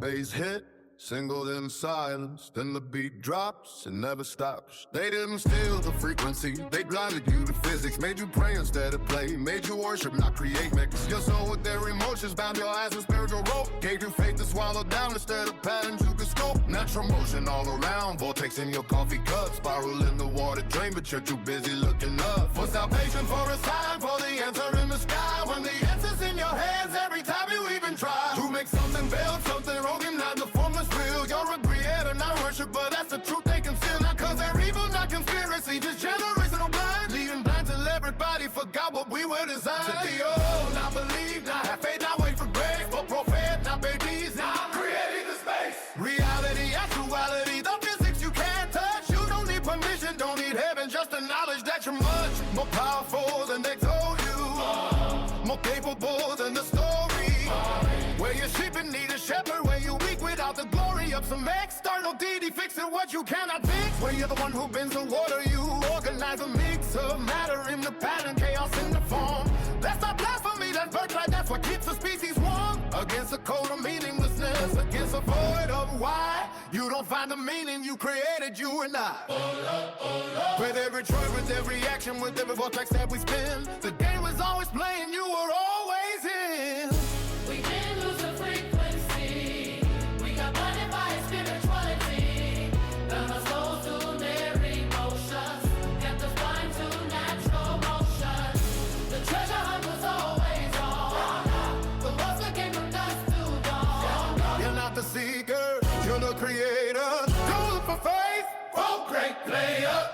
Bass hit, singled in silence, then the beat drops and never stops. They didn't steal the frequency, they blinded you to physics, made you pray instead of play, made you worship, not create. Mix your soul with their emotions, bound your eyes with spiritual rope, gave you faith to swallow down instead of patterns you could scope. Natural motion all around, vortex in your coffee cup, spiral in the water drain, but you're too busy looking up for salvation, for a sign, for the answer in the sky. When the answer's in your hands, every time you even try to make something build, something organized, the formless real. You're a creator, not worship, but that's the truth they conceal. Not cause they're evil, not conspiracy, just generational blind, leading blind till everybody forgot what we were designed to be. Oh, not believe, not have faith, not wait for grace, but prophet, not babies, not creating the space. Reality, actuality, the physics you can't touch. You don't need permission, don't need heaven, just the knowledge that you're much more powerful than they told you, more capable than the story. Where you're shipping need a shepherd, where you weak without the glory of some external deity, fixing what you cannot fix. Where you're the one who bends the water, you organize a mix of matter in the pattern, chaos in the form. That's not blasphemy, that's birthright, that's what keeps the species warm. Against a code of meaninglessness, against a void of why you don't find the meaning you created, you and I. With every choice, with every action, with every vortex that we spin, the game was always playing, you were always in. We didn't lose the frequency, we got blinded by spirituality, bound our souls to their emotions, kept us blind to natural motion. The treasure hunt was always on, the lost that came from dusk to dawn. You're not the seeker, you're the creator. Don't look for faith, oh great player.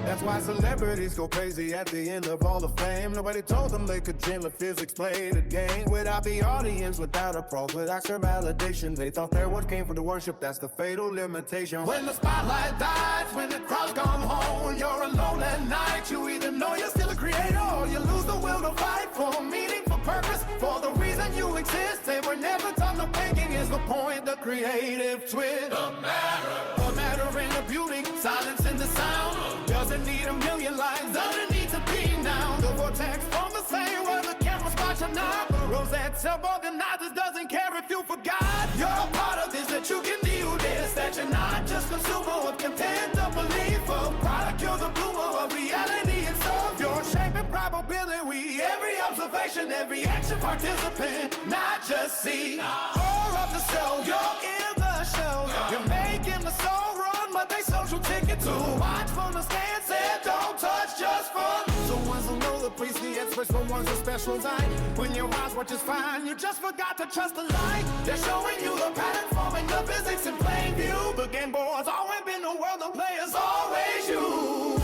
That's why celebrities go crazy at the end of all the fame. Nobody told them they could dream of physics, play the game without the audience, without applause, without extra validation. They thought their words came from the worship, that's the fatal limitation. When the spotlight dies, when the crowds come home, you're alone at night. You either know you're still a creator, or you lose the will to fight for meaning, for purpose, for the reason you exist. They were never taught no thinking is the point, the creative twist. The matter in the beauty, silence in the sound. Doesn't need a million lines, doesn't need to be now. The vortex from the same where the camera's watching now. Rosette self-organizes, doesn't care if you forgot. You're a part of this, that you can do this, that you're not just consumer of content, of belief, of product. You're the bloomer of reality itself. You're shaping probability, every observation, every action participant, not just see. Or of the cell, you're in the show. You're making the soul run, but they social ticket to watch from the stand, said don't touch, just fun. So ones who know the priest, the experts, for one's a special time. When your eyes watch is fine, you just forgot to trust the light. They're showing you the pattern, forming the physics in plain view. The game board's always been the world, the player's always you.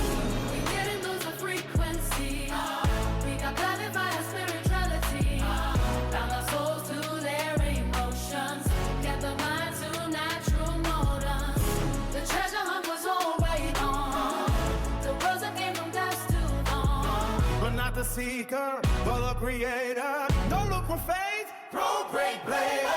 We didn't lose the frequency, we got blinded by our spirituality, bound our souls to their emotions, kept the mind to natural motions. The treasure hunt was always on, the worlds that came from dusk to dawn. But not the seeker, but the creator. Don't look for faith, pro great player.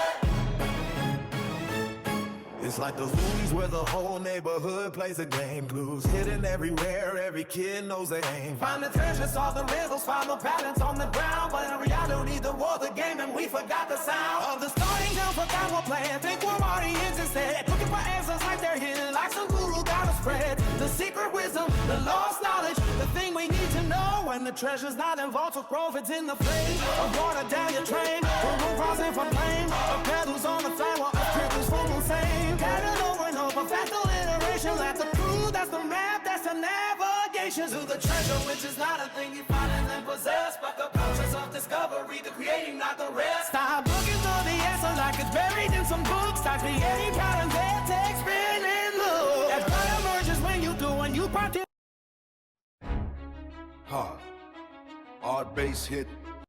It's like those movies where the whole neighborhood plays a game. Clues hidden everywhere, every kid knows they aim. Find the treasure, solve the riddles, find the patterns on the ground. But in reality, the war, the game, and we forgot the sound of the starting gun, forgot we're playing. Think we're audience instead, looking for answers like they're hidden, like some guru gotta spread the secret wisdom, the lost knowledge, the thing we need to know. When the treasure's not involved, so growth, it's in the flame of water down your train. We're crossing for flame, of pedals on the flower, of cripples full the same. Carried over and over, fast alliteration. That's the clue, that's the map, that's the navigation to the treasure, which is not a thing you find and then possess, but the process of discovery, the creating, not the rest. Stop looking for the answer like it's buried in some books. Start creating patterns that take spin and look. That's what emerges when you do, when you participate. Hard bass hit,